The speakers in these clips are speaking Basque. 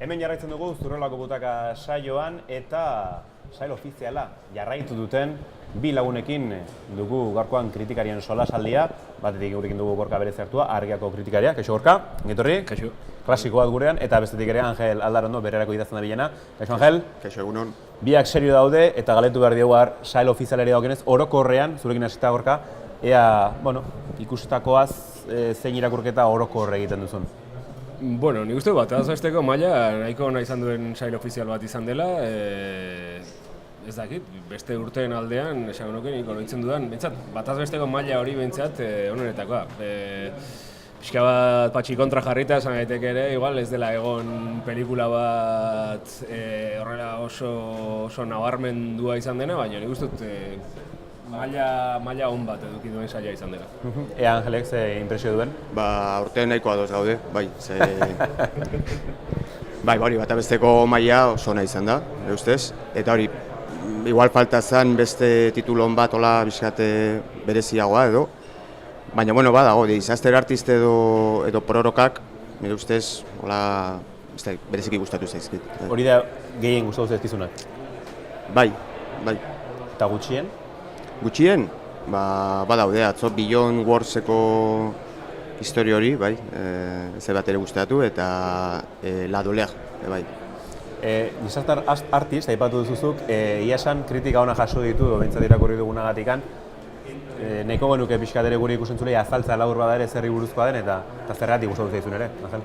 Hemen jarraitzen dugu Zurrolako Butaka saioan eta sail ofiziala jarraitu duten bi lagunekin dugu gaurkoan kritikarien solasaldia. Batetik gurekin dugu Gorka Berezi hartua, Argiako kritikaria. Kaixo Gorka, ongetorri. Kaixo. Klasiko bat gurean eta bestetik ere Angel Aldarondo bererako idazten da bilena. Kaixo Angel. Kaixo egunon. Biak serio daude eta galetu behar diogu sail ofizialari dagoenez orokorrean zurekin hasita Gorka, ea, ikustutakoaz zein irakurketa orokor egiten duzun. Bueno, nik uste bataz besteko maila nahiko ona izan duen sail ofizial bat izan dela, ez dakit, beste urteen aldean, esango nuke nik oroitzen dudan, bentsat, bataz besteko maila hori bentsat onenetakoa. Pixka bat patxi kontra jarrita esan daiteke ere, igual ez dela egon pelikula bat horrela oso nabarmendua izan dena, baina nik uste dut maila on bat eduki duen saila izan dela. Ea Angelek ze impresio duen? Urtean nahiko ados gaude, bai. Hori bat abesteko maila oso ona izan da, nire ustez. Eta hori, igual falta zen beste titulon bat hola bizkate bereziagoa edo. Baina, badago, disaster artist edo prorokak, nire ustez, hola, bereziki gustatu zaizkit. Hori da gehien gustatu zaizkizunak? Bai. Eta gutxien? Gutxien, badaude, atzo Beyond Wordseko historio hori, bai, ez bat ere gustatu, eta La Douleur, bai. Disaster artist, aipatu duzuzuk, ia esan kritika ona jaso ditu, behintzat irakurri dugunagatikan, nahiko genuke pixkat ere gure ikusentzulei azaltza labur bada ere zerri buruzkoa den, eta zergatik gustatu zaizun ere, Angel?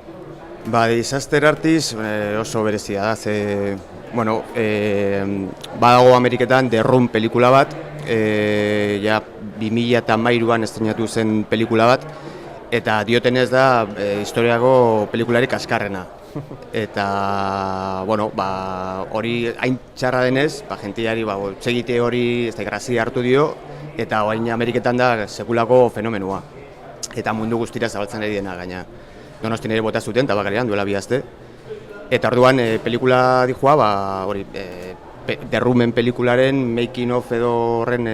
Disaster artist oso berezia da, badago Ameriketan The Room pelikula bat, 2013an estrenatu zen pelikula bat, eta diotenez da historiako pelikularik kaskarrena. Eta, hori hain txarra denez, jentiari segite hori grazia hartu dio, eta orain Ameriketan da sekulako fenomenua. Eta mundu guztira zabaltzen ari dena gaina. Donostin ere bota zuten, tabakarian, duela 2 aste. Eta orduan pelikula dijoa, The Roomen pelikularen making of edo horren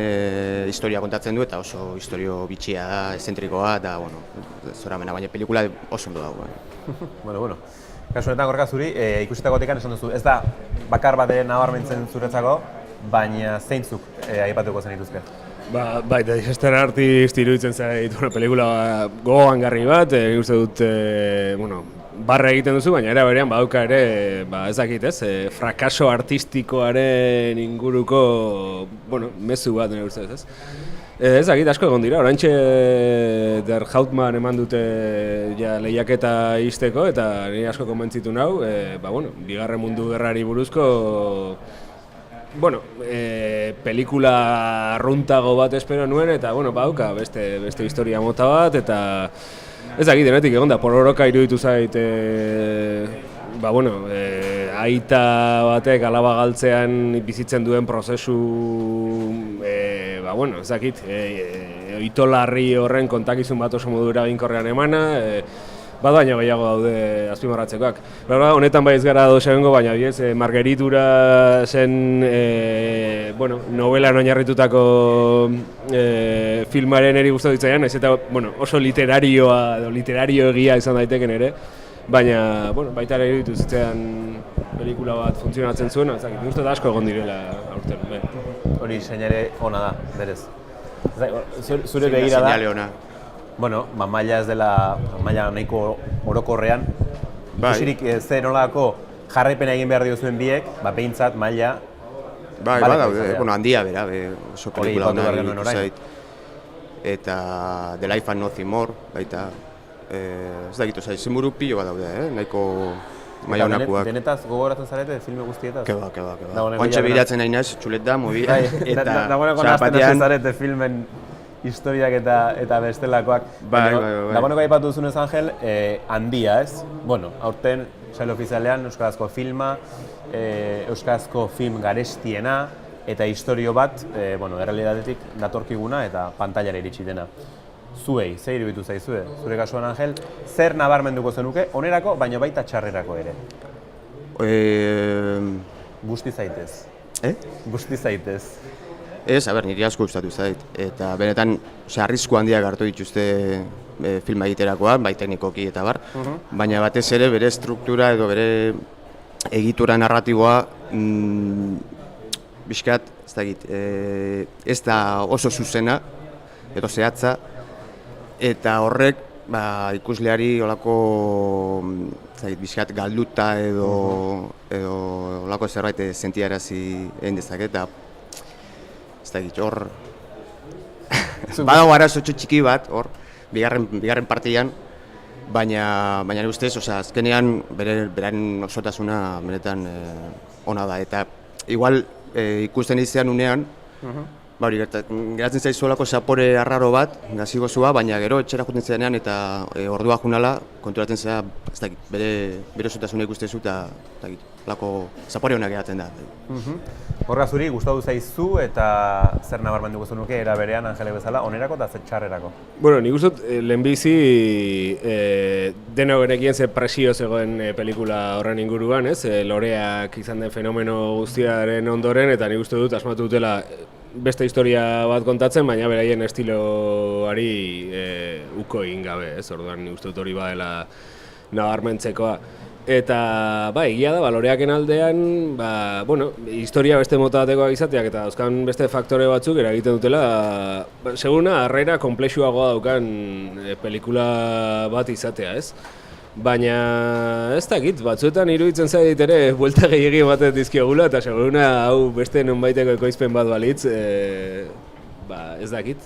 historia kontatzen du, eta oso historio bitxia da, eszentrikoa, eta, zoramena, baina pelikula oso ondo dago. Kasu honetan Gorka zuri, ikusitakoatikan esan duzu, ez da bakar bat nabarmentzen zuretzako, baina zeintzuk aipatuko zen dituzke? Bai, Disaster Artist iruditzen zait pelikula gogoangarri bat, uste dut, barra egiten duzu, baina era berean badauka ere, ez dakit ez, frakaso artistikoaren inguruko, mezu bat nire ustez ez. Ez dakit asko egon dira, oraintxe Der Hauptmann eman dute lehiaketa izteko eta nire asko konbentzitu nau, Bigarren Mundu Gerrari buruzko, pelikula arruntago bat espero nuen eta, badauka beste historia mota bat eta ez dakit, denetik egon da, pororoka iruditu zait, aita batek alaba galtzean bizitzen duen prozesu, ez dakit, ito larri horren kontakizun bat oso modu eraginkorrean emana, baina gehiago daude azpimarratzekoak. Honetan bai ez gara dosebengo, baina Margeritura zen novelan oinarritutako filmaren eri gustatu ditzaian, ez eta oso literario egia izan daiteken ere, baina baita ere iruditu zitzean pelikula bat funtzionatzen zuen, ez dakit, uste da asko egon direla aurten. Hori seinale ona da, berez. Zure begira da. Seinale ona. Maila ez dela maila nahiko orokorrean. Ikusirik zer nolako jarraipena egin behar diozuen biek, behintzat maila. Badaude, handia bera, oso pelikula ona iruditu zait. Eta The Life and Nothing More, baita. Ez dakit, zenburu pilo bat daude, nahiko maila honakoak. Denetaz gogoratzen zarete filme guztietaz? Keba. Ontxe behiratzen nahi naiz, txulet da, mobi. Dagoeneko nazten zarete filmen historiak eta bestelakoak. Dagoeneko aipatu duzunez, Angel, handia ez? Aurten, sail ofizialean, euskarazko filma, euskarazko film garestiena, eta historio bat, errealitatetik datorkiguna eta pantailara iritsi dena. Zuei, ze iruditu zaizue? Zure kasuan, Angel, zer nabarmenduko zenuke, onerako, baina baita txarrerako ere? Guzti zaitez. Guzti zaitez. Ez, niri asko gustatu zait. Eta benetan, arrisku handiak hartu dituzte filma egiterakoan, bai teknikoki eta bar. Baina batez ere bere struktura edo bere egitura narratiboa bizkat, ez dakit, ez da oso zuzena, edo zehatza, eta horrek ikusleari olako bizkat galduta edo olako zerbait sentiarazi egin dezake, eta ez dakit, hor badago arazo txiki bat, hor, bigarren partian, baina nire ustez, azkenean beraren osotasuna benetan ona da, eta igual ikusten izan unean, geratzen zaizuelako zapore arraro bat, gazi gozua, baina gero etxera juten zenean eta ordua junala, konturatzen zera, ez dakit, bere osotasuna ikustezu eta lako zapore honak geratzen da. Horra zuri, gustatu zaizu eta zer nabarmenduko zenuke era berean Angelek bezala, onerako eta zer txarrerako? Bueno, nik uste lehenbizi denok genekien ze presio zegoen pelikula horren inguruan, ez? Loreak izan den fenomeno guztiaren ondoren, eta nik uste dut asmatu dutela beste historia bat kontatzen, baina beraien estiloari uko egin gabe, ez? Orduan nik uste dut hori badela nabarmentzekoa. Eta, egia da, Loreaken aldean, historia beste mota batekoak izateak eta dauzkan beste faktore batzuk eragiten dutela, seguna, harrera konplexuagoa daukan pelikula bat izatea, ez? Baina, ez dakit, batzuetan iruditzen zait ere buelta gehiegi ematen dizkiogula eta seguruna hau beste nonbaiteko ekoizpen bat balitz, ez dakit,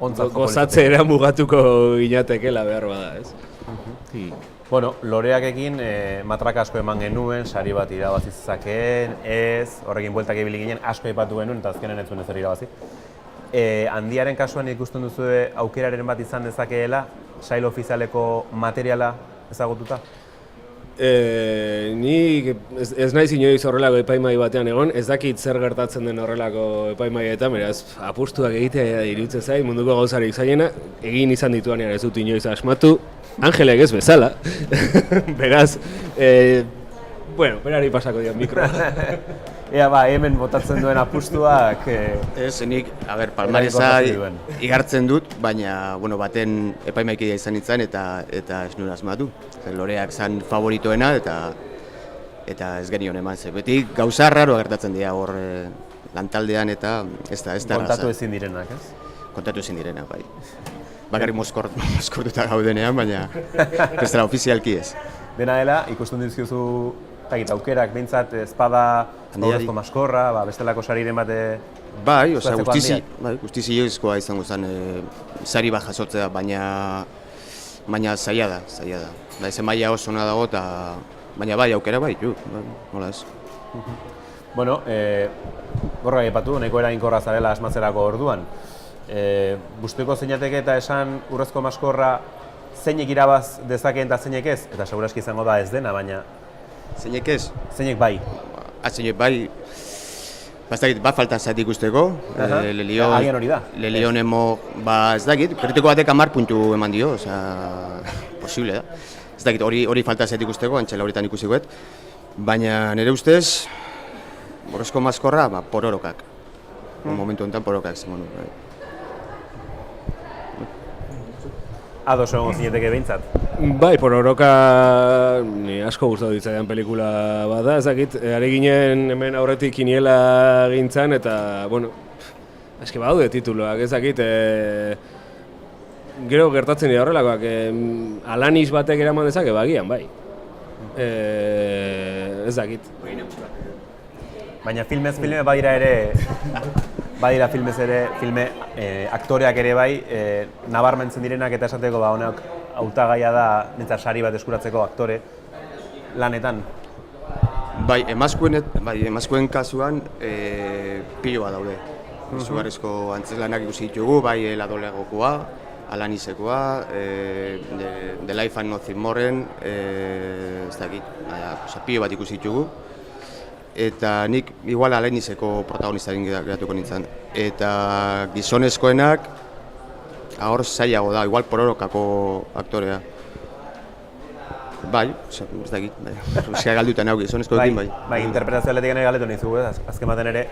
gozatzera mugatuko ginatekela behar bada, ez? Bueno, Loreakekin matraka asko eman genuen, sari bat irabazi zezakeen, ez, horrekin bueltak ibili ginen, asko aipatu genuen eta azkenen ez zuen ezer irabazi. Handiaren kasuan ikusten duzu aukeraren bat izan dezakeela, sail ofizialeko materiala ezagututa? Ni ez naiz inoiz horrelako epaimai batean egon, ez dakit zer gertatzen den horrelako epaimaietan, beraz, apustuak egitea iruditzen zait, munduko gauzarik zailena, egin izan dituanean ez dut inoiz asmatu, Angelek ez bezala, beraz, berari pasako dian mikroa. Ea hemen botatzen duen apustuak... Ez, nik, palmaresa igartzen dut, baina baten epaimaikidea izan nintzen eta ez nuen asmatu. Loreak zan favoritoena eta ez genion eman ze. Beti gauza raroa gertatzen dira hor lantaldean eta ez da erraza. Kontatu ezin direnak, ez? Kontatu ezin direnak, bai. Bakarrik mozkortuta gaudenean, baina ez dara ofizialki ez. Dena dela, ikusten dizkizu aukerak behintzat espada, horrezko maskorra, bestelako sariren bate... Bai, guztizioizkoa izango zen sari bat jasotzea, baina zaila da. Ezen maila oso ona dago, baina aukera bai, nola ez. Bueno, gorra aipatu, nahiko eraginkorra zarela asmatzerako orduan. Busteko zeinateke eta esan urrezko maskorra zeinek irabaz dezakeen eta zeinek ez? Eta seguraski izango da ez dena, baina... Zeinek ez? Zeinek bai? Zeinek bai... Bat faltan zait ikusteko. Agian hori da? Lelion emo... Ez dakit, kritiko batek 10 puntu eman dio, posible da. Ez dakit, hori falta zait ikusteko, antxela horietan ikusikoet. Baina nire ustez, urrezko maskorra, pororokak. Momentu honetan pororokak zen. Ados egon zineteke behintzat? Bai, pororoka ni asko gustatu ditzaidan pelikula bat da, ez dakit, ari ginen hemen aurretik kiniela gintzan eta, eske badaude tituloak, ez dakit, gero gertatzen dira horrelakoak, Alanis batek eraman dezake, bagian, bai. Ez dakit. Baina filmez filme badira filmez ere, aktoreak ere bai, nabarmentzen direnak eta esateko honek hautagaia da nintzat sari bat eskuratzeko aktore lanetan. Bai, emazkoen kasuan pilo bat daude. Izugarrizko antzeslanak ikusi ditugu, bai Ladoleagokoa, Alanisekoa, The Life and Nothing Moren, ez dakit, pilo bat ikusi ditugu. Eta nik igual Alaniseko protagonistaren geratuko nintzen. Eta gizonezkoenak hor zailago da, igual pororokako aktorea. Bai, ez dakit, euskara galdutan hau gizonezkoekin bai. Bai, interpretazio atletik ere galetu nizu, azken baten ere,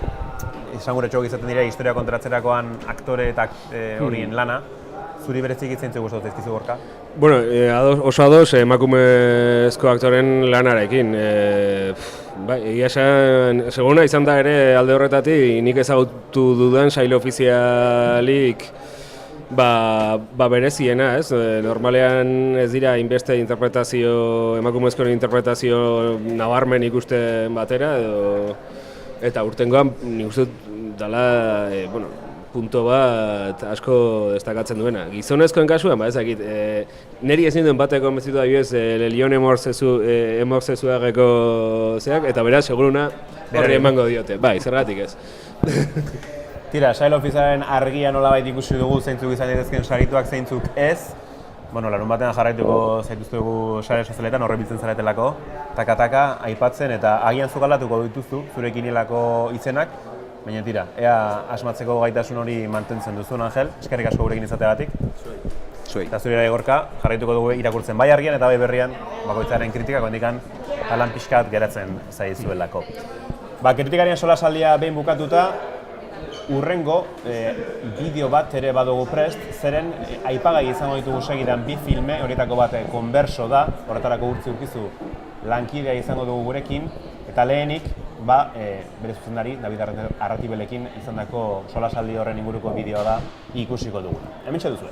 izanguretxoak izaten dira historia kontratzerakoan aktore eta horien lana. zuri berezik zeintzuk gustatzen zaizkizu Gorka? Bueno, oso ados emakumezko aktoren lanarekin. Bai, egia esan, seguna izan da ere alde horretatik, nik ezagutu dudan sail ofizialik bereziena, ez? Normalean ez dira inbeste interpretazio, emakumezkoen interpretazio nabarmen ikusten batera, eta urtengoan nik uste dela, punto bat asko destakatzen duena. Gizonezkoen kasuan, ezakit, niri ezin duen bateko konbentzitu adibidez Lelion Emorzezuageko zeak, eta beraz, seguruna horri emango diote. Bai, zergatik ez. Tira, sail ofizialaren argia nolabait ikusi dugu zeintzuk izan daitezkeen sarituak zeintzuk ez. Larun batean jarraituko zaituztegu sare sozialetan horrebiltzen zaretelako, taka-taka aipatzen eta agian zuk aldatuko dituzu zurekin hilako izenak. Baina tira, ea asmatzeko gaitasun hori mantentzen duzun, Angel, eskerrik asko gurekin izateagatik. Zuei. Eta zure Gorka, jarraituko dugu irakurtzen bai argian eta bai berrian bakoitzaren kritikak ondikan alan pixkat geratzen zaizuelako. Kritikarien solasaldia behin bukatuta, urrengo bideo bat ere badugu prest, zeren aipagai izango ditugu segidan bi filme, horietako bat Konberso da, horretarako urkizu lankidea izango dugu gurekin, eta lehenik, bere zuzendari, David Arratibelekin izandako solasaldi horren inguruko bideoa da ikusiko dugu. Hementxe duzue.